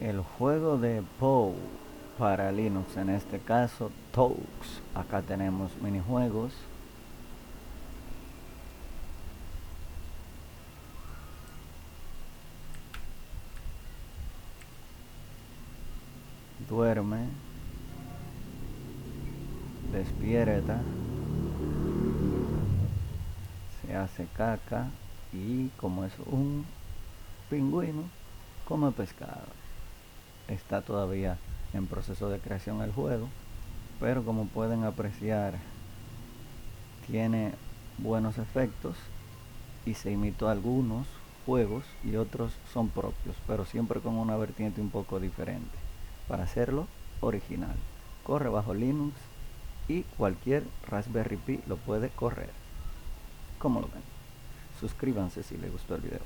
El juego de Poe para Linux, en este caso Toux. Acá tenemos minijuegos. Duerme, despierta, se hace caca y como es un pingüino, come pescado. Está todavía en proceso de creación el juego, pero como pueden apreciar, tiene buenos efectos y se imitó algunos juegos y otros son propios, pero siempre con una vertiente un poco diferente para hacerlo original. Corre bajo Linux y cualquier Raspberry Pi lo puede correr. ¿Cómo lo ven? Suscríbanse si les gustó el video.